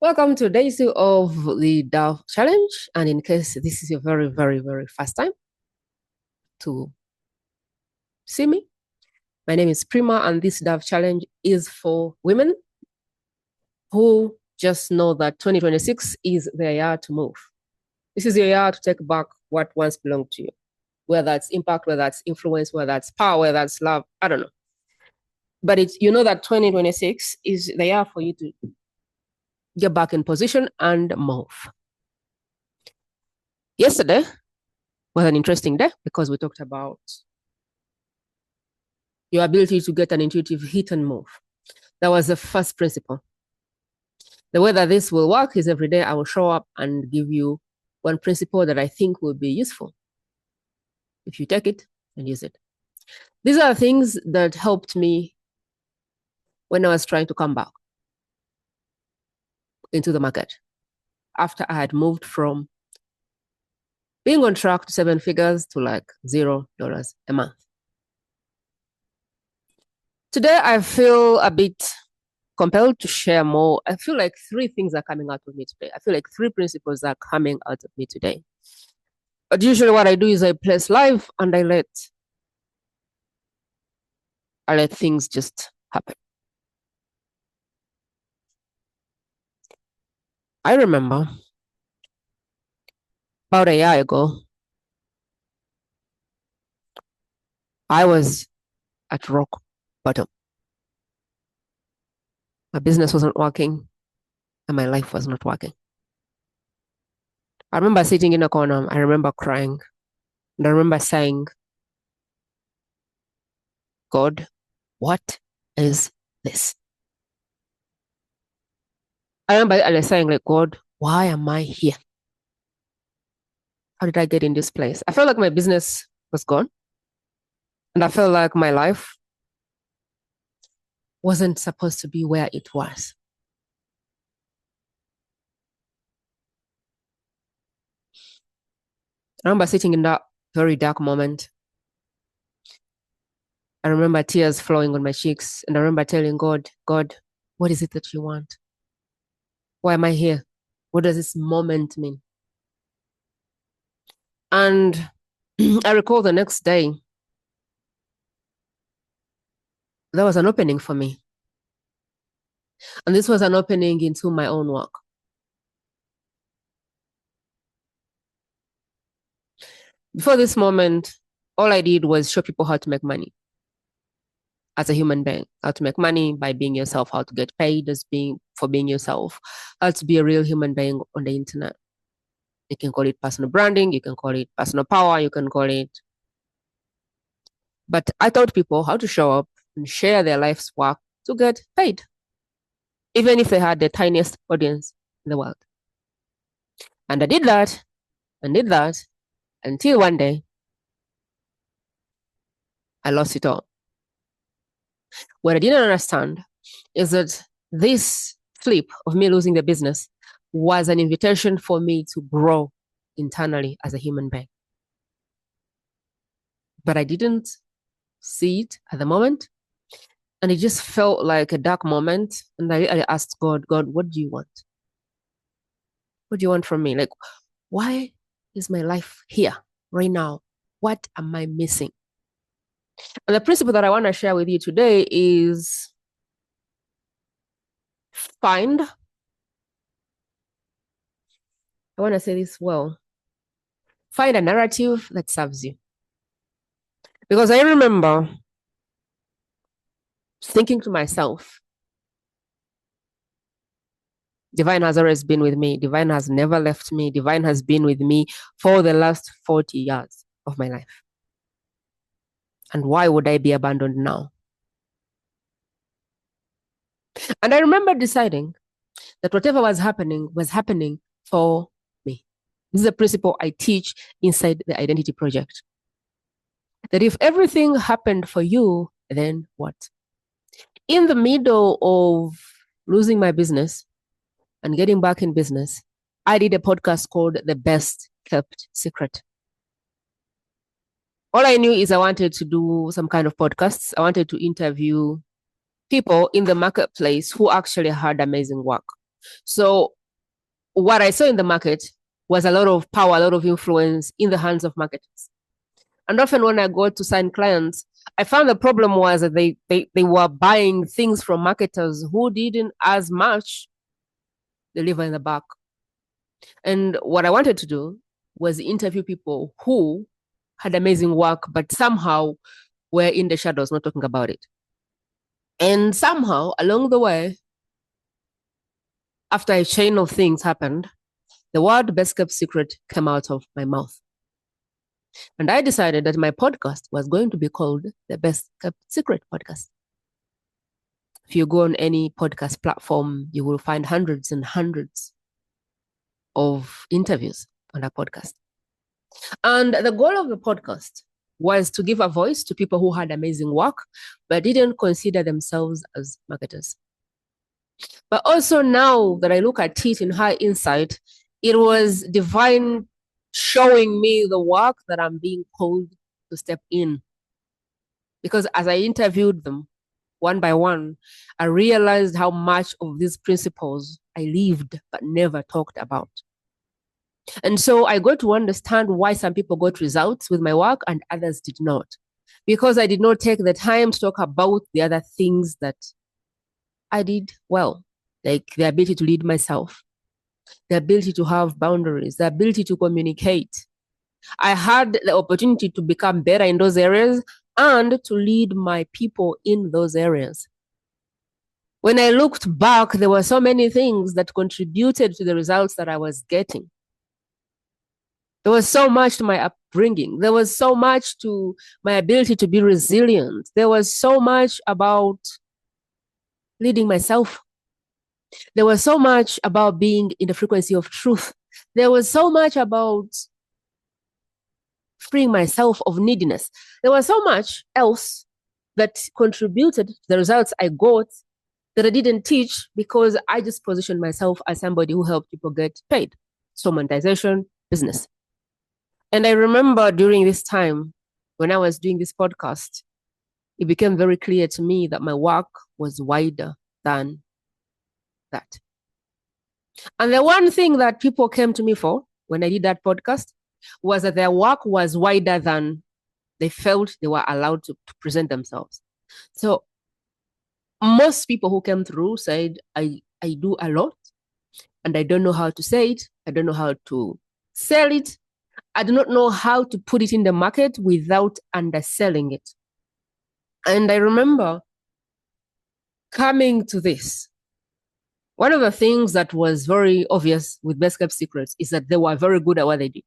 Welcome to day 2 of the DAO challenge. And in case this is your very, very, very first time to see me, my name is Prima, and this DAO challenge is for women who just know that 2026 is their year to move. This is your year to take back what once belonged to you, whether it's impact, whether it's influence, whether it's power, whether it's love, I don't know. But you know that 2026 is the year for you to get back in position and move. Yesterday was an interesting day because we talked about your ability to get an intuitive hit and move. That was the first principle. The way that this will work is every day I will show up and give you one principle that I think will be useful. If you take it and use it. These are things that helped me when I was trying to come back into the market after I had moved from being on track to 7 figures to like $0 a month. Today, I feel a bit compelled to share more. I feel like 3 things are coming out of me today. I feel like 3 principles are coming out of me today. But usually what I do is I place live and I let things just happen. I remember about a year ago, I was at rock bottom. My business wasn't working and my life was not working. I remember sitting in a corner. I remember crying. And I remember saying, God, what is this? I remember saying, like, God, why am I here? How did I get in this place? I felt like my business was gone. And I felt like my life wasn't supposed to be where it was. I remember sitting in that very dark moment. I remember tears flowing on my cheeks. And I remember telling God, God, what is it that you want? Why am I here? What does this moment mean? And I recall the next day, there was an opening for me. And this was an opening into my own work. Before this moment, all I did was show people how to make money as a human being, how to make money by being yourself, how to get paid for being yourself, how to be a real human being on the internet. You can call it personal branding, you can call it personal power, you can call it. But I taught people how to show up and share their life's work to get paid, even if they had the tiniest audience in the world. And I did that until one day I lost it all. What I didn't understand is that this flip of me losing the business was an invitation for me to grow internally as a human being. But I didn't see it at the moment. And it just felt like a dark moment. And I asked God, what do you want? What do you want from me? Like, why is my life here right now? What am I missing? And the principle that I want to share with you today is find, I want to say this well, find a narrative that serves you. Because I remember thinking to myself, Divine has always been with me. Divine has never left me. Divine has been with me for the last 40 years of my life. And why would I be abandoned now? And I remember deciding that whatever was happening for me. This is a principle I teach inside the Identity Project. That if everything happened for you, then what? In the middle of losing my business and getting back in business, I did a podcast called The Best Kept Secret. All I knew is I wanted to do some kind of podcasts. I wanted to interview people in the marketplace who actually had amazing work. So what I saw in the market was a lot of power, a lot of influence in the hands of marketers. And often when I go to sign clients, I found the problem was that they were buying things from marketers who didn't as much deliver in the back. And what I wanted to do was interview people who had amazing work, but somehow were in the shadows, not talking about it. And somehow along the way, after a chain of things happened, the word best kept secret came out of my mouth. And I decided that my podcast was going to be called the Best Kept Secret Podcast. If you go on any podcast platform, you will find hundreds and hundreds of interviews on that podcast. And the goal of the podcast was to give a voice to people who had amazing work, but didn't consider themselves as marketers. But also now that I look at it in high insight, it was divine showing me the work that I'm being called to step in. Because as I interviewed them one by one, I realized how much of these principles I lived but never talked about. And so I got to understand why some people got results with my work and others did not. Because I did not take the time to talk about the other things that I did well, like the ability to lead myself, the ability to have boundaries, the ability to communicate. I had the opportunity to become better in those areas and to lead my people in those areas. When I looked back, there were so many things that contributed to the results that I was getting. There was so much to my upbringing. There was so much to my ability to be resilient. There was so much about leading myself. There was so much about being in the frequency of truth. There was so much about freeing myself of neediness. There was so much else that contributed to the results I got that I didn't teach because I just positioned myself as somebody who helped people get paid. So monetization, business. And I remember during this time, when I was doing this podcast, it became very clear to me that my work was wider than that. And the one thing that people came to me for when I did that podcast was that their work was wider than they felt they were allowed to present themselves. So most people who came through said, I do a lot and I don't know how to say it. I don't know how to sell it. I do not know how to put it in the market without underselling it. And I remember coming to this. One of the things that was very obvious with Best Kept Secrets is that they were very good at what they did.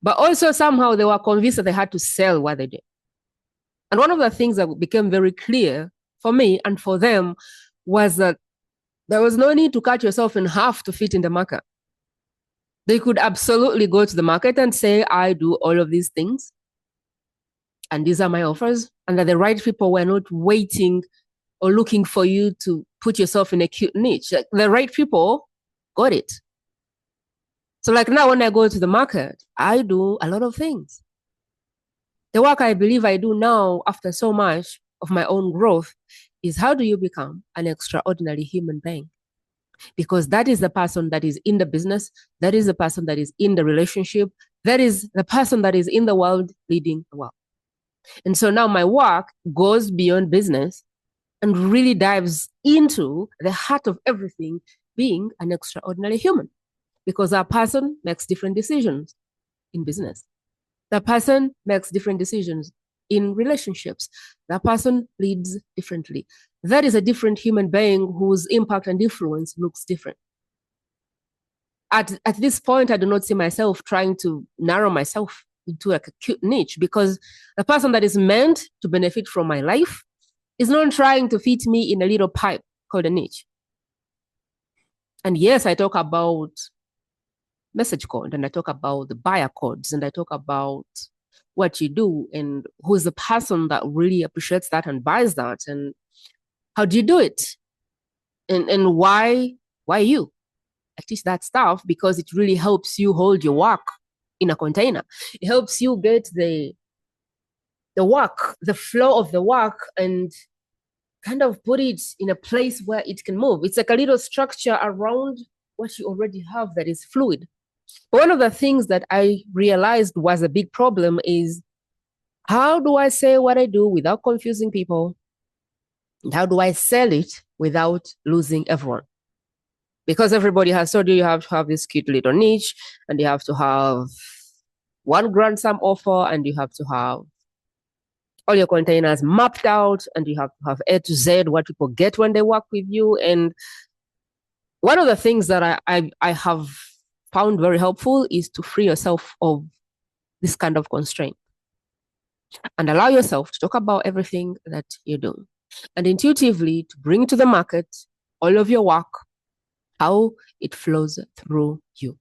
But also somehow they were convinced that they had to sell what they did. And one of the things that became very clear for me and for them was that there was no need to cut yourself in half to fit in the market. They could absolutely go to the market and say, I do all of these things. And these are my offers. And that the right people were not waiting or looking for you to put yourself in a cute niche. Like the right people got it. So like now when I go to the market, I do a lot of things. The work I believe I do now after so much of my own growth is how do you become an extraordinary human being? Because that is the person that is in the business. That is the person that is in the relationship. That is the person that is in the world leading the world. And so now my work goes beyond business and really dives into the heart of everything, being an extraordinary human. Because that person makes different decisions in business. That person makes different decisions in relationships. That person leads differently. That is a different human being whose impact and influence looks different. At this point, I do not see myself trying to narrow myself into a cute niche because the person that is meant to benefit from my life is not trying to fit me in a little pipe called a niche. And yes, I talk about message code and I talk about the buyer codes and I talk about what you do and who's the person that really appreciates that and buys that and how do you do it and why you. I teach that stuff because it really helps you hold your work in a container. It helps you get the work, the flow of the work and kind of put it in a place where it can move. It's like a little structure around what you already have that is fluid. But one of the things that I realized was a big problem is, how do I say what I do without confusing people? And how do I sell it without losing everyone? Because everybody has told you have to have this cute little niche, and you have to have one grand sum offer, and you have to have all your containers mapped out, and you have to have A to Z what people get when they work with you. And one of the things that I have found very helpful is to free yourself of this kind of constraint and allow yourself to talk about everything that you do, and intuitively to bring to the market all of your work, how it flows through you.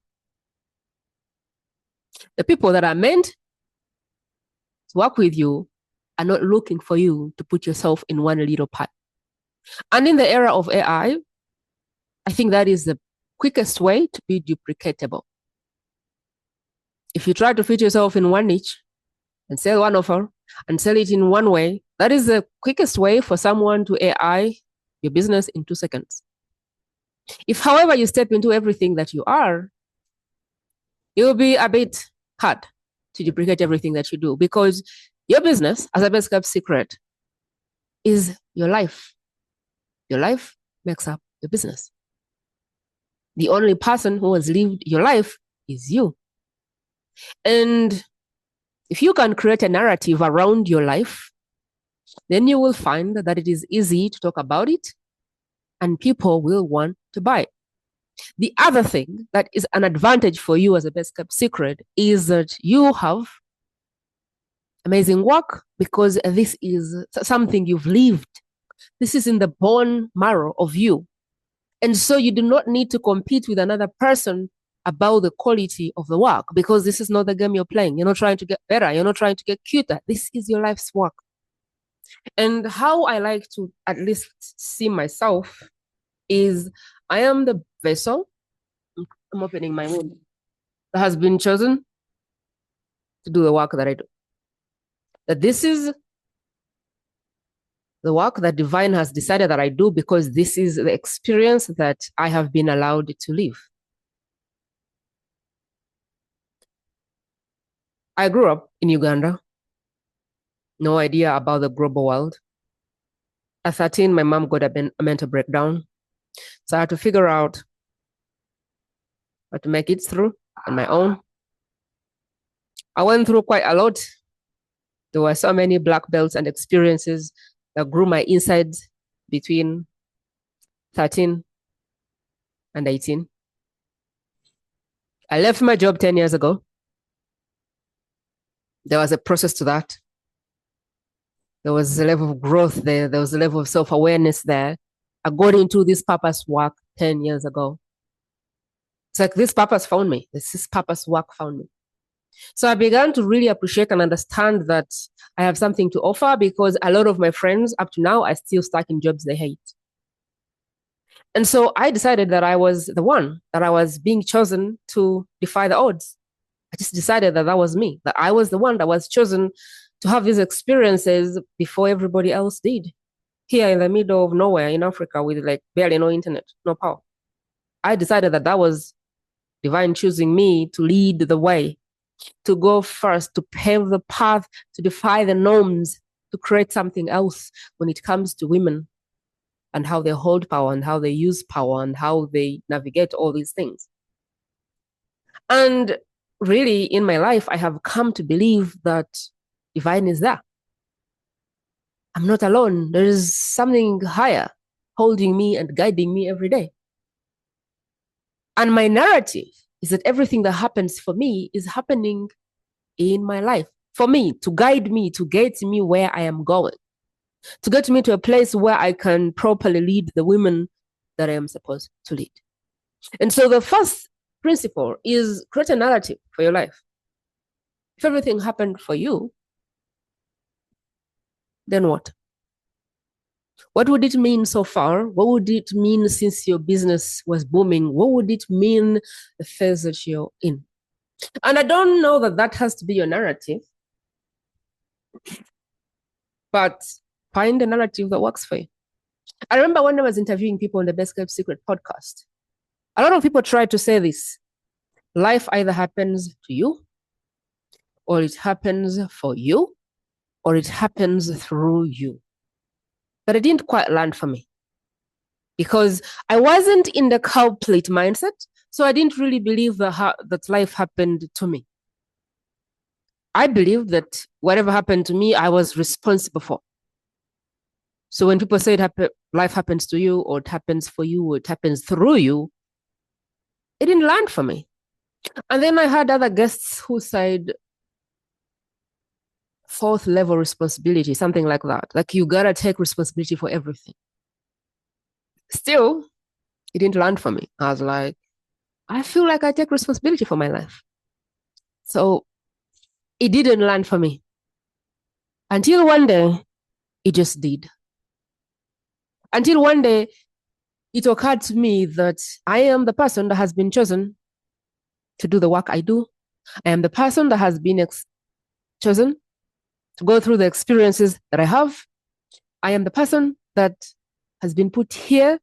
The people that are meant to work with you are not looking for you to put yourself in one little part. And in the era of AI, I think that is the quickest way to be duplicatable. If you try to fit yourself in one niche and sell one offer and sell it in one way, that is the quickest way for someone to AI your business in 2 seconds. If, however, you step into everything that you are, it will be a bit hard to duplicate everything that you do, because your business, as a best kept secret, is your life. Your life makes up your business. The only person who has lived your life is you. And if you can create a narrative around your life, then you will find that it is easy to talk about it and people will want to buy it. The other thing that is an advantage for you as a best kept secret is that you have amazing work, because this is something you've lived. This is in the bone marrow of you. And so you do not need to compete with another person about the quality of the work, because this is not the game you're playing. You're not trying to get better. You're not trying to get cuter. This is your life's work. And how I like to at least see myself is, I am the vessel, I'm opening my wound, that has been chosen to do the work that I do. That this is the work that divine has decided that I do, because this is the experience that I have been allowed to live. I grew up in Uganda. No idea about the global world. At 13, my mom got a mental breakdown. So I had to figure out how to make it through on my own. I went through quite a lot. There were so many black belts and experiences that grew my insides between 13 and 18. I left my job 10 years ago. There was a process to that. There was a level of growth there. There was a level of self-awareness there. I got into this purpose work 10 years ago. It's like this purpose found me. This purpose work found me. So I began to really appreciate and understand that I have something to offer, because a lot of my friends up to now are still stuck in jobs they hate. And so I decided that I was the one, that I was being chosen to defy the odds. I just decided that that was me, that I was the one that was chosen to have these experiences before everybody else did. Here in the middle of nowhere in Africa with like barely no internet, no power. I decided that that was divine choosing me to lead the way, to go first, to pave the path, to defy the norms, to create something else when it comes to women and how they hold power and how they use power and how they navigate all these things. And really, in my life, I have come to believe that divine is there. I'm not alone. There is something higher holding me and guiding me every day. And my narrative is that everything that happens for me is happening in my life for me, to guide me, to get me where I am going, to get me to a place where I can properly lead the women that I am supposed to lead. And so the first principle is create a narrative for your life. If everything happened for you, then what? What would it mean so far? What would it mean since your business was booming? What would it mean the phase that you're in? And I don't know that that has to be your narrative, but find a narrative that works for you. I remember when I was interviewing people on the Best Kept Secret podcast, a lot of people tried to say this: life either happens to you, or it happens for you, or it happens through you. But it didn't quite land for me because I wasn't in the culprit mindset. So I didn't really believe that life happened to me. I believed that whatever happened to me, I was responsible for. So when people say life happens to you, or it happens for you, or it happens through you, it didn't land for me. And then I had other guests who said fourth level responsibility, something like that. Like you gotta take responsibility for everything. Still, it didn't land for me. I was like, I feel like I take responsibility for my life. So it didn't land for me. Until one day, it just did. Until one day, it occurred to me that I am the person that has been chosen to do the work I do. I am the person that has been chosen to go through the experiences that I have. I am the person that has been put here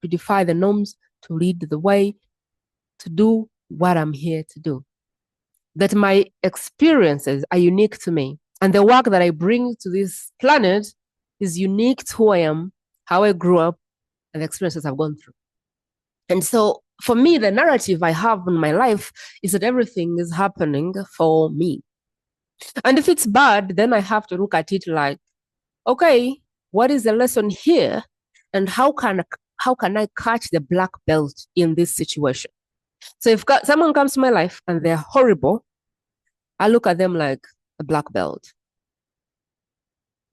to defy the norms, to lead the way, to do what I'm here to do. That my experiences are unique to me. And the work that I bring to this planet is unique to who I am, how I grew up, and the experiences I've gone through. And so for me, the narrative I have in my life is that everything is happening for me. And if it's bad, then I have to look at it like, okay, what is the lesson here? And how can I catch the black belt in this situation? So if someone comes to my life and they're horrible, I look at them like a black belt.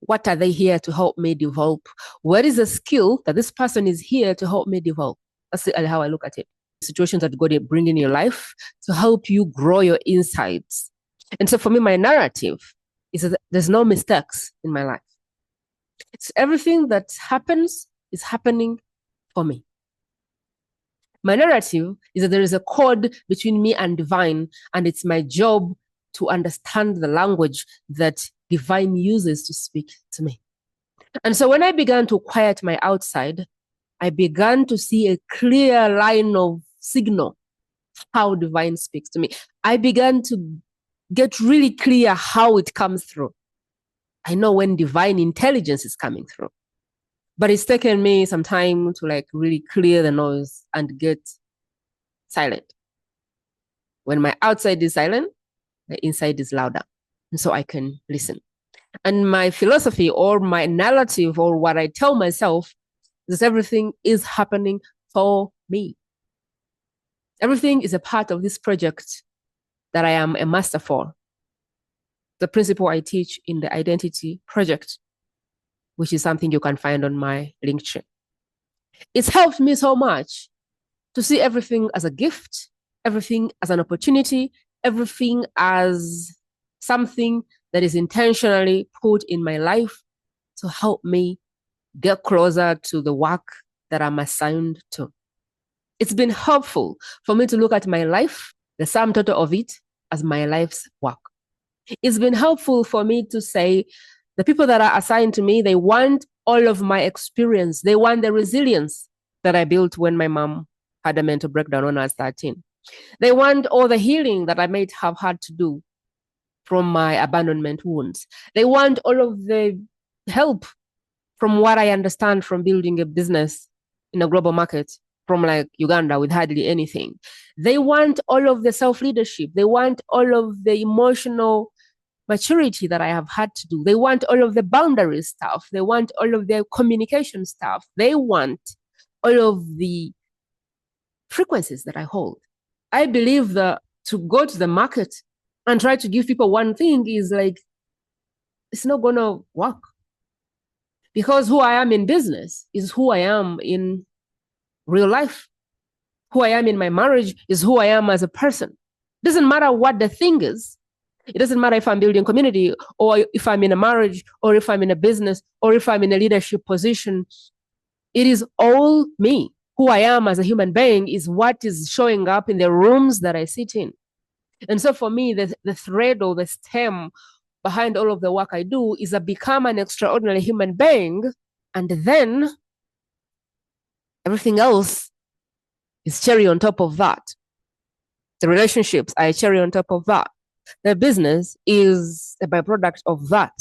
What are they here to help me develop? What is the skill that this person is here to help me develop? That's how I look at it. Situations that God bring in your life to help you grow your insights. And so for me, my narrative is that there's no mistakes in my life. It's everything that happens is happening for me. My narrative is that there is a code between me and divine, and it's my job to understand the language that divine uses to speak to me. And so when I began to quiet my outside, I began to see a clear line of signal how divine speaks to me. I began to get really clear how it comes through. I know when divine intelligence is coming through. But it's taken me some time to like really clear the noise and get silent. When my outside is silent, the inside is louder. And so I can listen. And my philosophy or my narrative or what I tell myself is everything is happening for me. Everything is a part of this project that I am a master for. The principle I teach in the Identity Project, which is something you can find on my LinkedIn. It's helped me so much to see everything as a gift, everything as an opportunity, everything as something that is intentionally put in my life to help me get closer to the work that I'm assigned to. It's been helpful for me to look at my life, the sum total of it, as my life's work. It's been helpful for me to say, the people that are assigned to me, they want all of my experience. They want the resilience that I built when my mom had a mental breakdown when I was 13. They want all the healing that I might have had to do from my abandonment wounds. They want all of the help from what I understand from building a business in a global market from like Uganda with hardly anything. They want all of the self-leadership. They want all of the emotional maturity that I have had to do. They want all of the boundary stuff. They want all of the communication stuff. They want all of the frequencies that I hold. I believe that to go to the market and try to give people one thing is like, it's not going to work. Because who I am in business is who I am in real life. Who I am in my marriage is who I am as a person. It doesn't matter what the thing is. It doesn't matter if I'm building community or if I'm in a marriage or if I'm in a business or if I'm in a leadership position. It is all me. Who I am as a human being is what is showing up in the rooms that I sit in. And so for me, the thread or the stem behind all of the work I do is to become an extraordinary human being And then everything else is cherry on top of that. The relationships are a cherry on top of that. The business is a byproduct of that.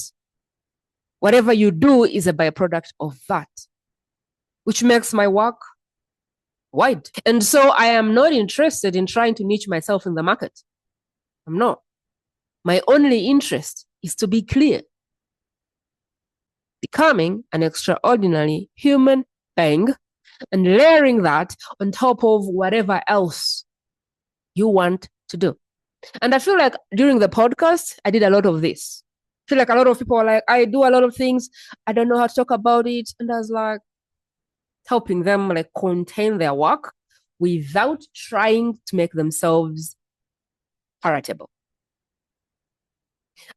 Whatever you do is a byproduct of that, which makes my work wide. And so I am not interested in trying to niche myself in the market. I'm not. My only interest is to be clear. Becoming an extraordinary human being and layering that on top of whatever else you want to do. And I feel like during the podcast, I did a lot of this. I feel like a lot of people are like, I do a lot of things. I don't know how to talk about it. And I was like, helping them like contain their work without trying to make themselves palatable.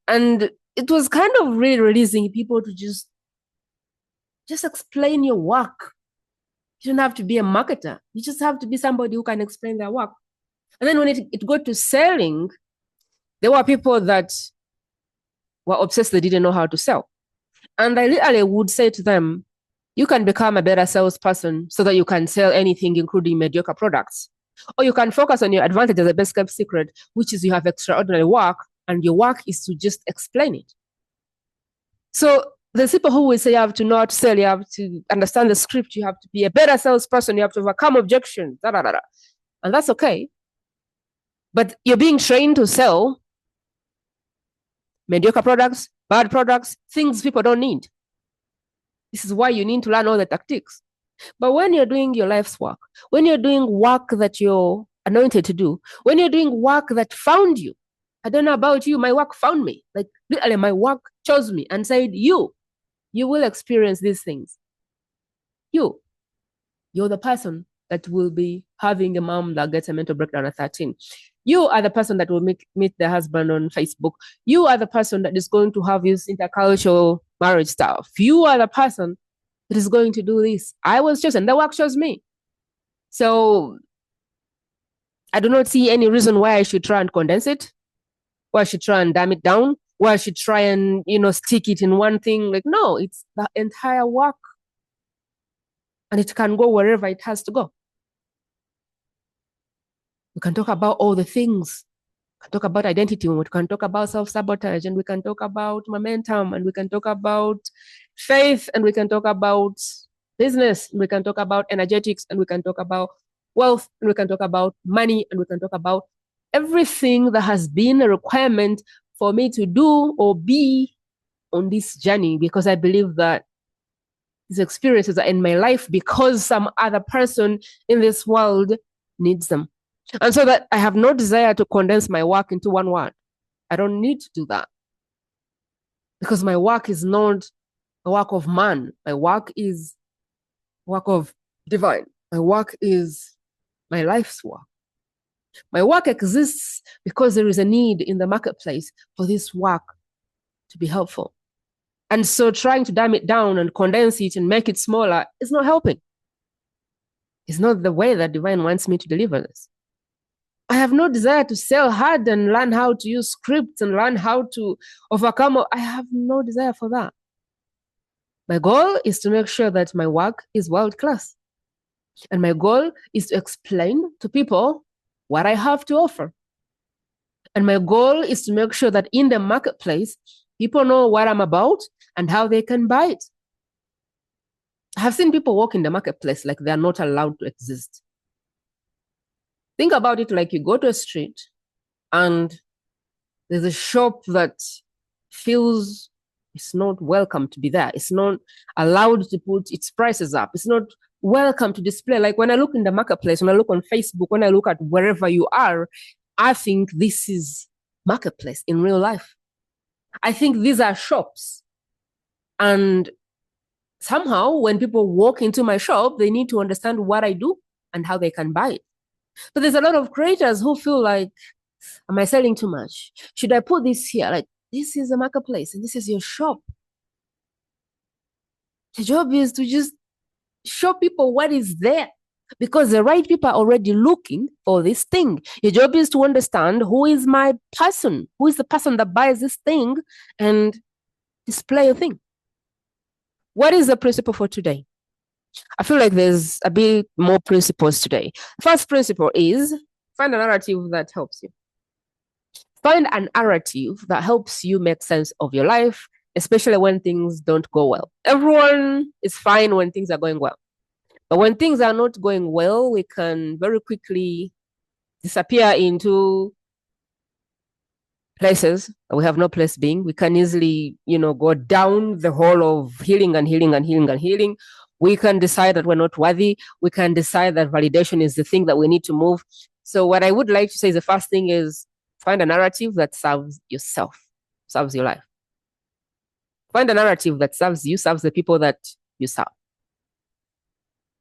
And it was kind of really releasing people to just explain your work. You don't have to be a marketer. You just have to be somebody who can explain their work. And then when it got to selling, there were people that were obsessed they didn't know how to sell. And I literally would say to them, you can become a better salesperson so that you can sell anything, including mediocre products. Or you can focus on your advantage as a best kept secret, which is you have extraordinary work, and your work is to just explain it. So there's people who will say you have to know how to sell, you have to understand the script, you have to be a better salesperson, you have to overcome objections, da, da, da, da. And that's okay. But you're being trained to sell mediocre products, bad products, things people don't need. This is why you need to learn all the tactics. But when you're doing your life's work, when you're doing work that you're anointed to do, when you're doing work that found you, I don't know about you, my work found me. Like literally my work chose me and said, you will experience these things. You're the person that will be having a mom that gets a mental breakdown at 13. You are the person that will meet the husband on Facebook. You are the person that is going to have this intercultural marriage stuff. You are the person that is going to do this. I was chosen. The work chose me. So I do not see any reason why I should try and condense it, why I should try and dumb it down, why I should try and, stick it in one thing. Like, no, it's the entire work. And it can go wherever it has to go. We can talk about all the things. We can talk about identity, we can talk about self-sabotage, and we can talk about momentum, and we can talk about faith, and we can talk about business, and we can talk about energetics, and we can talk about wealth, and we can talk about money, and we can talk about everything that has been a requirement for me to do or be on this journey, because I believe that these experiences are in my life because some other person in this world needs them. And so that I have no desire to condense my work into one word. I don't need to do that. Because my work is not a work of man. My work is work of divine. My work is my life's work. My work exists because there is a need in the marketplace for this work to be helpful. And so trying to dumb it down and condense it and make it smaller is not helping. It's not the way that divine wants me to deliver this. I have no desire to sell hard and learn how to use scripts and learn how to overcome. I have no desire for that. My goal is to make sure that my work is world class. And my goal is to explain to people what I have to offer. And my goal is to make sure that in the marketplace, people know what I'm about and how they can buy it. I have seen people walk in the marketplace like they're not allowed to exist. Think about it like you go to a street and there's a shop that feels it's not welcome to be there. It's not allowed to put its prices up. It's not welcome to display. Like when I look in the marketplace, when I look on Facebook, when I look at wherever you are, I think this is marketplace in real life. I think these are shops. And somehow when people walk into my shop, they need to understand what I do and how they can buy it. But there's a lot of creators who feel like, am I selling too much? Should I put this here? Like, this is a marketplace and this is your shop. The job is to just show people what is there, because the right people are already looking for this thing. Your job is to understand who is my person, who is the person that buys this thing, and display a thing. What is the principle for today? I feel like there's a bit more principles today. First principle is find a narrative that helps you. Find a narrative that helps you make sense of your life, especially when things don't go well. Everyone is fine when things are going well. But when things are not going well, we can very quickly disappear into places we have no place being. We can easily, go down the hole of healing and healing and healing and healing. We can decide that we're not worthy. We can decide that validation is the thing that we need to move. So what I would like to say is the first thing is find a narrative that serves yourself, serves your life. Find a narrative that serves you, serves the people that you serve.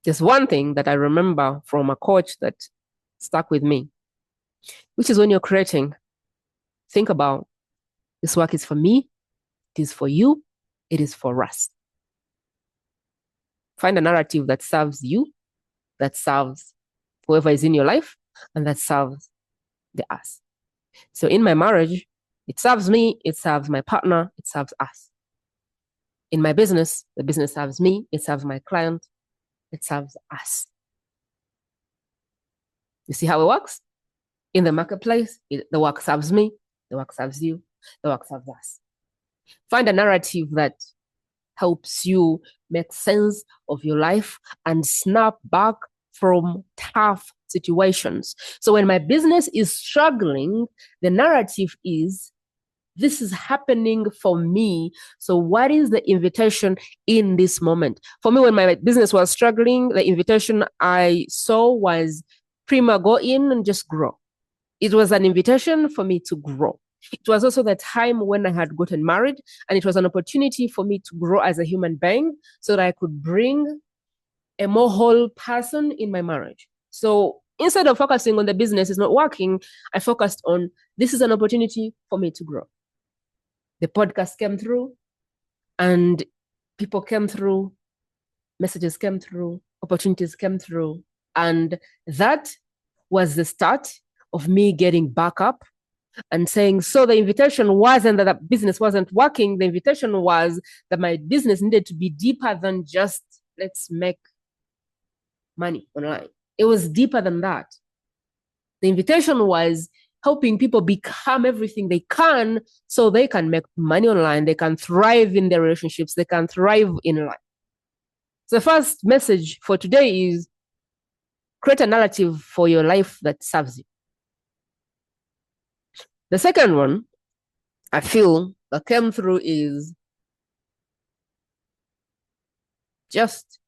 There's one thing that I remember from a coach that stuck with me, which is when you're creating, think about this work is for me, it is for you, it is for us. Find a narrative that serves you, that serves whoever is in your life, and that serves the us. So in my marriage, it serves me, it serves my partner, it serves us. In my business, the business serves me, it serves my client, it serves us. You see how it works? In the marketplace, the work serves me, the work serves you, the work serves us. Find a narrative that helps you make sense of your life and snap back from tough situations. So when my business is struggling, the narrative is, this is happening for me. So what is the invitation in this moment? For me, when my business was struggling, the invitation I saw was, Prima, go in and just grow. It was an invitation for me to grow. It was also the time when I had gotten married, and it was an opportunity for me to grow as a human being so that I could bring a more whole person in my marriage. So instead of focusing on the business is not working, I focused on, this is an opportunity for me to grow. The podcast came through, and people came through, messages came through, opportunities came through. And that was the start of me getting back up and saying, so the invitation wasn't that the business wasn't working. The invitation was that my business needed to be deeper than just, let's make money online. It was deeper than that. The invitation was helping people become everything they can so they can make money online. They can thrive in their relationships. They can thrive in life. So the first message for today is create a narrative for your life that serves you. The second one I feel that came through is just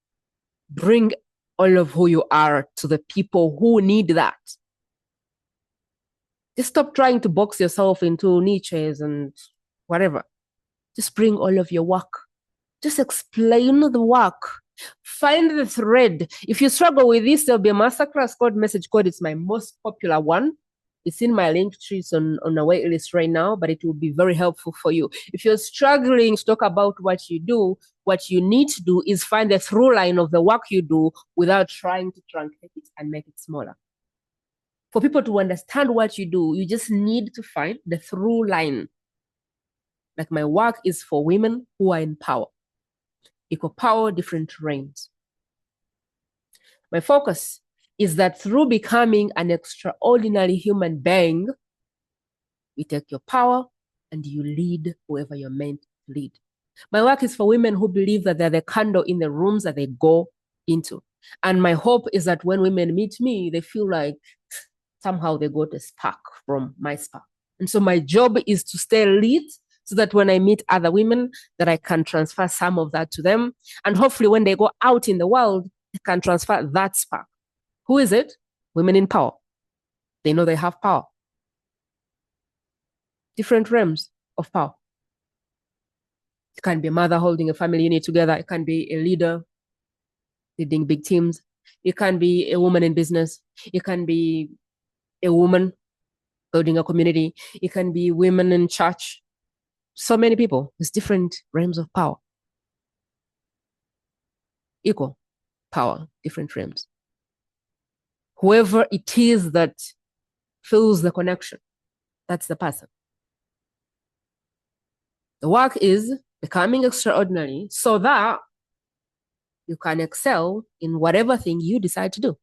bring all of who you are to the people who need that. Just stop trying to box yourself into niches and whatever. Just bring all of your work. Just explain the work. Find the thread. If you struggle with this, there'll be a masterclass called Message Code. It's my most popular one. It's in my link tree. It's on a wait list right now, but it will be very helpful for you. If you're struggling to talk about what you do, what you need to do is find the through line of the work you do without trying to truncate it and make it smaller. For people to understand what you do, you just need to find the through line. Like, my work is for women who are in power. Equal power, different reigns. My focus is that through becoming an extraordinary human being, you take your power and you lead whoever you're meant to lead. My work is for women who believe that they're the candle in the rooms that they go into. And my hope is that when women meet me, they feel like somehow they got a spark from my spark. And so my job is to stay lit so that when I meet other women, that I can transfer some of that to them. And hopefully when they go out in the world, they can transfer that spark. Who is it? Women in power. They know they have power. Different realms of power. It can be a mother holding a family unit together. It can be a leader leading big teams. It can be a woman in business. It can be a woman building a community. It can be women in church. So many people. There's different realms of power. Equal power, different realms. Whoever it is that feels the connection, that's the person. The work is becoming extraordinary so that you can excel in whatever thing you decide to do.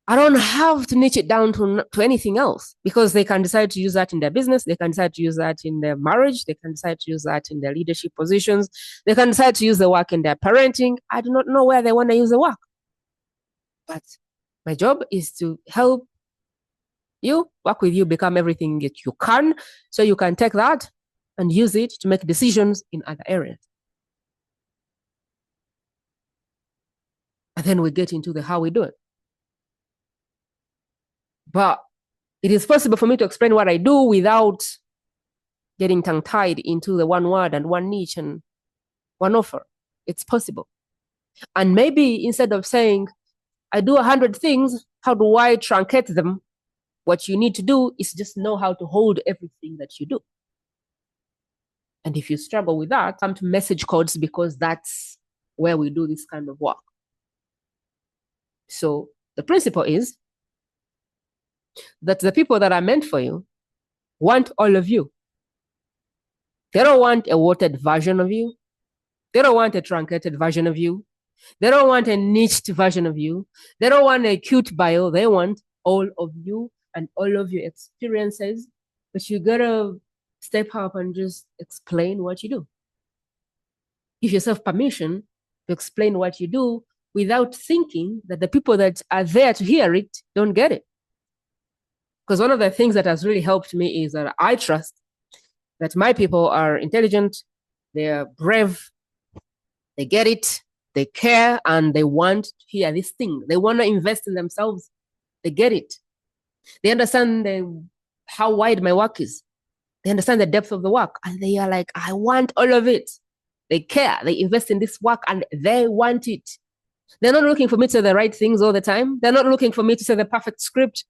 I don't have to niche it down to anything else, because they can decide to use that in their business. They can decide to use that in their marriage. They can decide to use that in their leadership positions. They can decide to use the work in their parenting. I do not know where they want to use the work. But my job is to help you, work with you, become everything that you can, so you can take that and use it to make decisions in other areas. And then we get into the how we do it. But it is possible for me to explain what I do without getting tongue-tied into the one word and one niche and one offer. It's possible. And maybe instead of saying, I do 100 things, how do I truncate them? What you need to do is just know how to hold everything that you do. And if you struggle with that, come to message codes, because that's where we do this kind of work. So the principle is that the people that are meant for you want all of you. They don't want a watered version of you. They don't want a truncated version of you. They don't want a niched version of you. They don't want a cute bio. They want all of you and all of your experiences. But you gotta step up and just explain what you do. Give yourself permission to explain what you do without thinking that the people that are there to hear it don't get it. Because one of the things that has really helped me is that I trust that my people are intelligent, they're brave, they get it, they care, and they want to hear this thing. They want to invest in themselves. They get it. They understand how wide my work is. They understand the depth of the work, and they are like, I want all of it. They care. They invest in this work, and they want it. They're not looking for me to say the right things all the time. They're not looking for me to say the perfect script.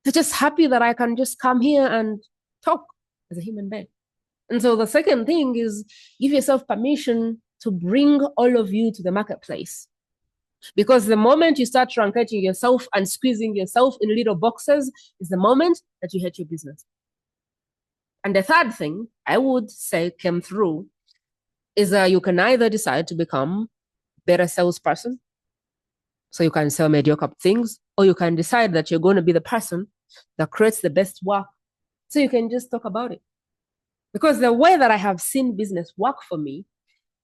They're just happy that I can just come here and talk as a human being. And so the second thing is give yourself permission to bring all of you to the marketplace. Because the moment you start truncating yourself and squeezing yourself in little boxes is the moment that you hate your business. And the third thing I would say came through is that you can either decide to become a better salesperson, so you can sell mediocre things, or you can decide that you're going to be the person that creates the best work, so you can just talk about it. Because the way that I have seen business work for me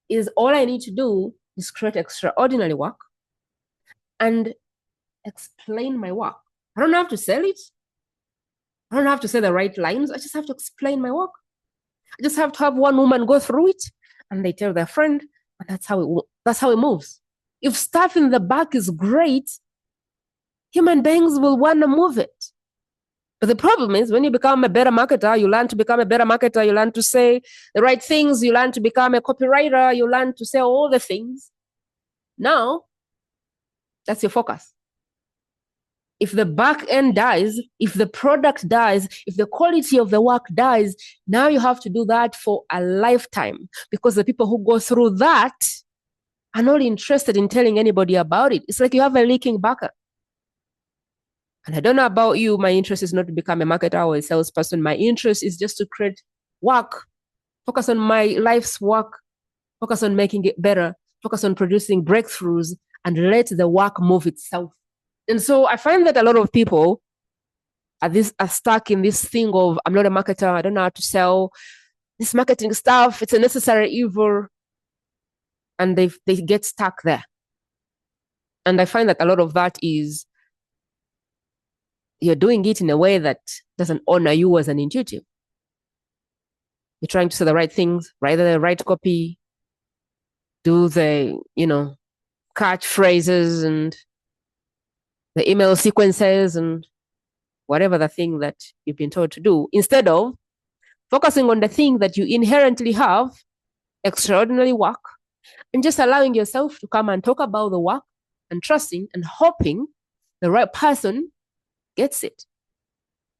is all I need to do is create extraordinary work and explain my work. I don't have to sell it. I don't have to say the right lines. I just have to explain my work. I just have to have one woman go through it, and they tell their friend, and that's how it moves. If stuff in the back is great, human beings will want to move it. But the problem is, when you become a better marketer, you learn to become a better marketer, you learn to say the right things, you learn to become a copywriter, you learn to say all the things. Now, that's your focus. If the back end dies, if the product dies, if the quality of the work dies, now you have to do that for a lifetime, because the people who go through that are not interested in telling anybody about it. It's like you have a leaking bucket. And I don't know about you, my interest is not to become a marketer or a salesperson. My interest is just to create work, focus on my life's work, focus on making it better, focus on producing breakthroughs, and let the work move itself. And so I find that a lot of people are stuck in this thing of, I'm not a marketer, I don't know how to sell this marketing stuff, it's a necessary evil. And they get stuck there. And I find that a lot of that is you're doing it in a way that doesn't honor you as an intuitive. You're trying to say the right things, write the right copy, do the, catchphrases and the email sequences and whatever the thing that you've been told to do, instead of focusing on the thing that you inherently have, extraordinary work, and just allowing yourself to come and talk about the work and trusting and hoping the right person gets it.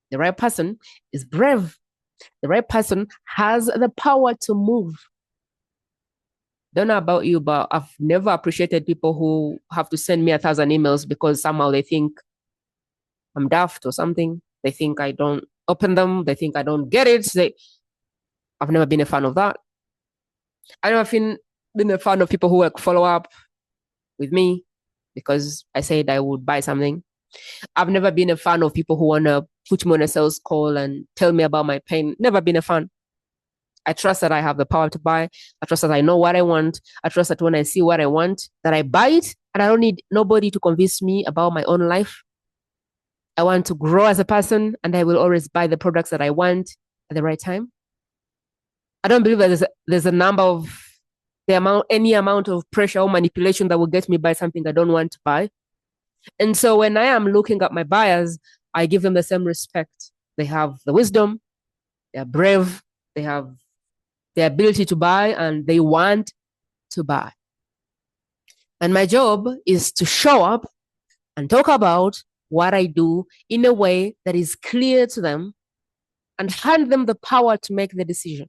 The right person is brave. The right person has the power to move. Don't know about you, but I've never appreciated people who have to send me 1,000 emails because somehow they think I'm daft or something. They think I don't open them. They think I don't get it. I've never been a fan of that. I don't know been a fan of people who follow up with me because I said I would buy something. I've never been a fan of people who want to put me on a sales call and tell me about my pain. Never been a fan. I trust that I have the power to buy. I trust that I know what I want. I trust that when I see what I want, that I buy it, and I don't need nobody to convince me about my own life. I want to grow as a person, and I will always buy the products that I want at the right time. I don't believe that there's a number of any amount of pressure or manipulation that will get me buy something I don't want to buy. And so when I am looking at my buyers, I give them the same respect. They have the wisdom, they're brave, they have the ability to buy, and they want to buy. And my job is to show up and talk about what I do in a way that is clear to them and hand them the power to make the decision.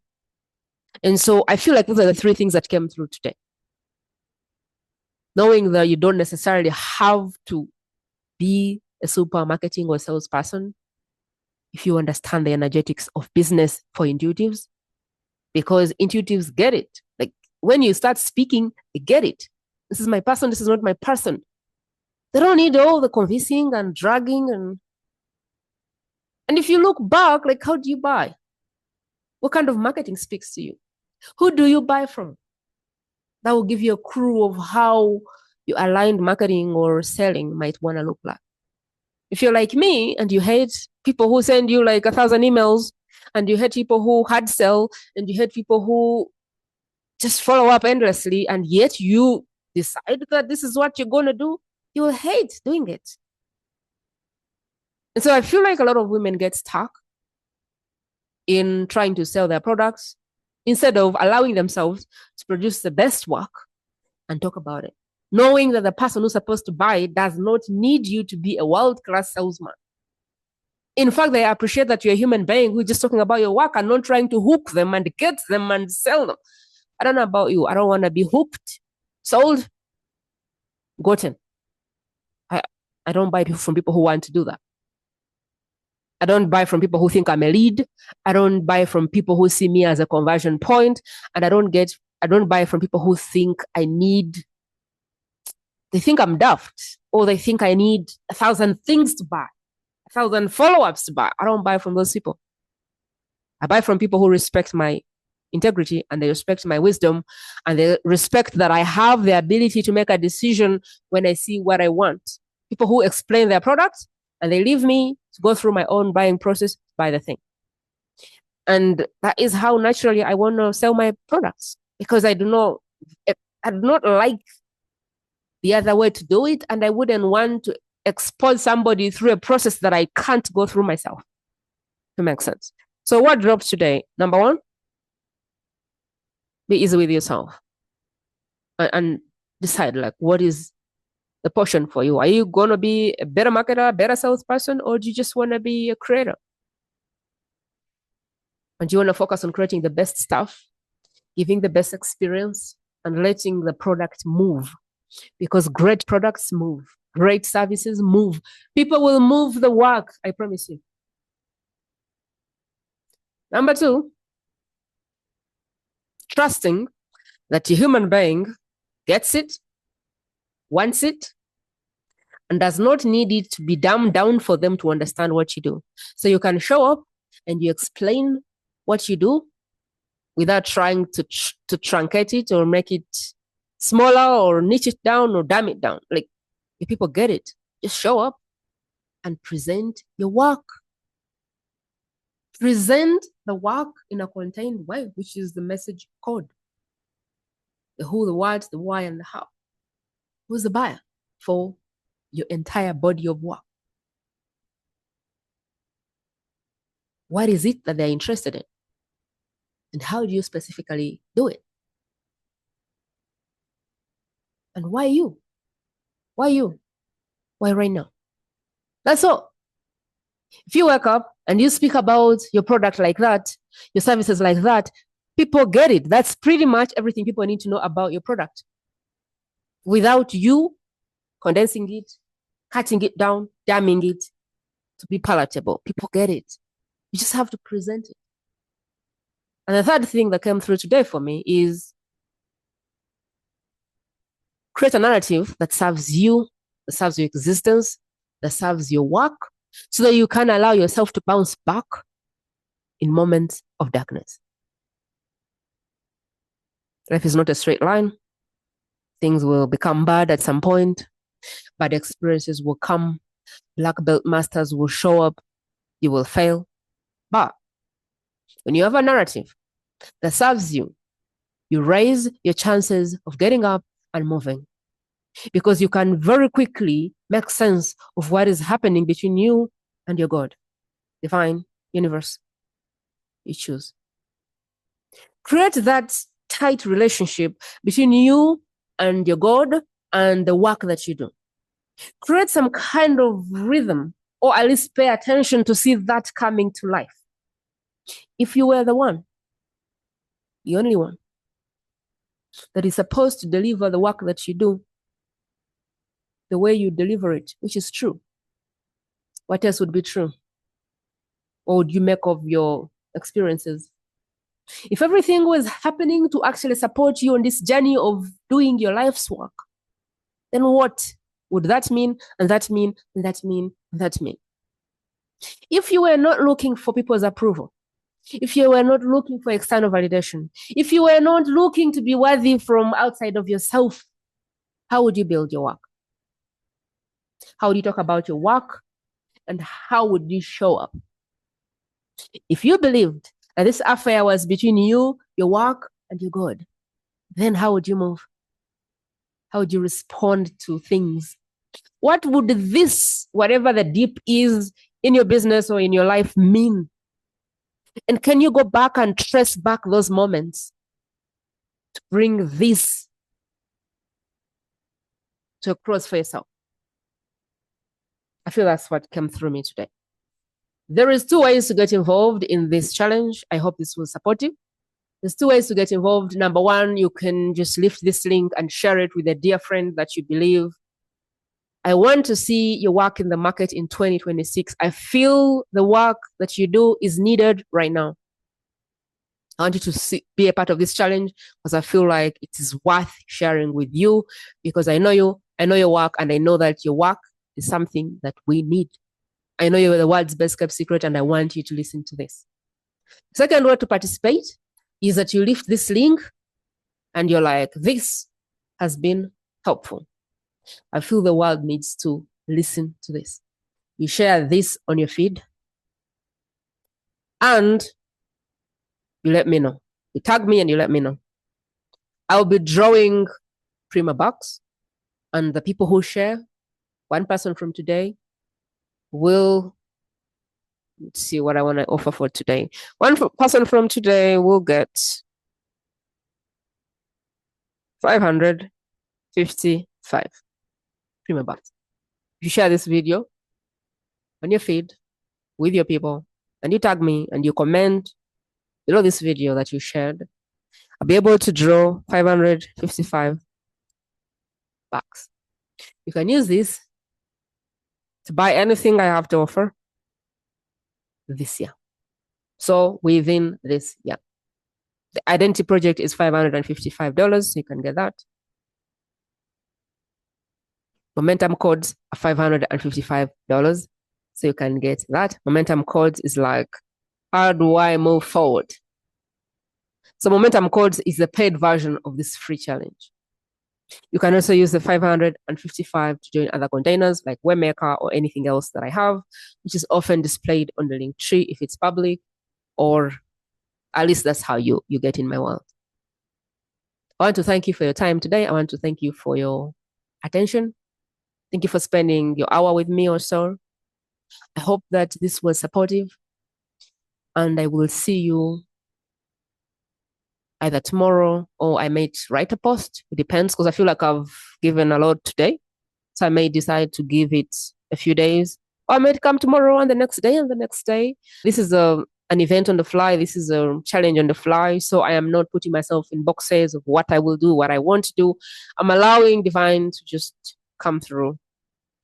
And so I feel like those are the three things that came through today. Knowing that you don't necessarily have to be a super marketing or salesperson if you understand the energetics of business for intuitives, because intuitives get it. Like when you start speaking, they get it. This is my person, this is not my person. They don't need all the convincing and dragging. And if you look back, like how do you buy? What kind of marketing speaks to you? Who do you buy from? That will give you a clue of how your aligned marketing or selling might want to look like. If you're like me and you hate people who send you like 1,000 emails, and you hate people who hard sell, and you hate people who just follow up endlessly, and yet you decide that this is what you're going to do, you will hate doing it. And so I feel like a lot of women get stuck in trying to sell their products instead of allowing themselves to produce the best work and talk about it, knowing that the person who's supposed to buy it does not need you to be a world-class salesman. In fact, they appreciate that you're a human being who's just talking about your work and not trying to hook them and get them and sell them. I don't know about you. I don't want to be hooked, sold, gotten. I don't buy from people who want to do that. I don't buy from people who think I'm a lead. I don't buy from people who see me as a conversion point. And I don't buy from people who think they think I'm daft, or they think I need 1,000 things to buy, 1,000 follow-ups to buy. I don't buy from those people. I buy from people who respect my integrity, and they respect my wisdom, and they respect that I have the ability to make a decision when I see what I want. People who explain their product and they leave me to go through my own buying process, buy the thing. And that is how naturally I want to sell my products, because I do not like the other way to do it, and I wouldn't want to expose somebody through a process that I can't go through myself. To make sense. So what dropped today? Number one, be easy with yourself and decide like what is the portion for you. Are you going to be a better marketer, a better salesperson, or do you just want to be a creator? And do you want to focus on creating the best stuff, giving the best experience, and letting the product move? Because great products move, great services move. People will move the work, I promise you. Number two, trusting that your human being gets it, wants it, and does not need it to be dumbed down for them to understand what you do. So you can show up and you explain what you do without trying to truncate it or make it smaller or niche it down or dumb it down. Like, if people get it, just show up and present your work. Present the work in a contained way, which is the message code. The who, the what, the why, and the how. Who's the buyer for your entire body of work? What is it that they're interested in? And how do you specifically do it? And why you? Why you? Why right now? That's all. If you wake up and you speak about your product like that, your services like that, people get it. That's pretty much everything people need to know about your product. Without you condensing it, cutting it down, damming it to be palatable, people get it. You just have to present it. And the third thing that came through today for me is Create a narrative that serves you, that serves your existence, that serves your work, so that you can allow yourself to bounce back in moments of darkness. Life is not a straight line. Things will become bad at some point. Bad experiences will come. Black belt masters will show up. You will fail. But when you have a narrative that serves you, you raise your chances of getting up and moving, because you can very quickly make sense of what is happening between you and your God, divine, universe. You choose. Create that tight relationship between you and your God and the work that you do. Create some kind of rhythm, or at least pay attention to see that coming to life. If you were the one, the only one, that is supposed to deliver the work that you do the way you deliver it, which is true, what else would be true? What would you make of your experiences? If everything was happening to actually support you on this journey of doing your life's work, then what would that mean? And that mean, and that mean, and that mean? If you were not looking for people's approval, if you were not looking for external validation, if you were not looking to be worthy from outside of yourself, how would you build your work? How would you talk about your work? And how would you show up? If you believed that this affair was between you, your work, and your God, then how would you move? How would you respond to things? What would this, whatever the deep is in your business or in your life, mean? And can you go back and trace back those moments to bring this to a cross for yourself? I feel that's what came through me today. There is 2 ways to get involved in this challenge. I hope this will support you. There's 2 ways to get involved. Number 1, you can just lift this link and share it with a dear friend that you believe. I want to see your work in the market in 2026. I feel the work that you do is needed right now. I want you to be a part of this challenge, because I feel like it is worth sharing with you, because I know you, I know your work, and I know that your work is something that we need. I know you're the world's best kept secret, and I want you to listen to this. Second way to participate is that you lift this link and you're like, this has been helpful. I feel the world needs to listen to this. You share this on your feed and you let me know. You tag me and you let me know. I'll be drawing Prima box, and the people who share, one person from today will, let's see what I want to offer for today. One person from today will get 555 Prima box. If you share this video on your feed with your people and you tag me and you comment below this video that you shared, I'll be able to draw 555 bucks. You can use this to buy anything I have to offer this year. So within this year, the identity project is $555, so you can get that. Momentum codes are $555, so you can get that. Momentum codes is like, how do I move forward? So Momentum Codes is the paid version of this free challenge. You can also use the 555 to join other containers like Webmaker or anything else that I have, which is often displayed on the link tree if it's public, or at least that's how you get in my world. I want to thank you for your time today. I want to thank you for your attention. Thank you for spending your hour with me or so. I hope that this was supportive, and I will see you either tomorrow, or I might write a post. It depends, because I feel like I've given a lot today. So I may decide to give it a few days, or I might come tomorrow and the next day and the next day. This is an event on the fly. This is a challenge on the fly. So I am not putting myself in boxes of what I will do, what I want to do. I'm allowing divine to just come through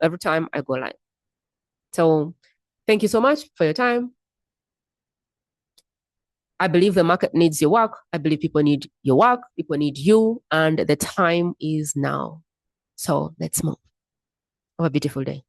every time I go live. So thank you so much for your time. I believe the market needs your work. I believe people need your work. People need you. And the time is now. So let's move. Have a beautiful day.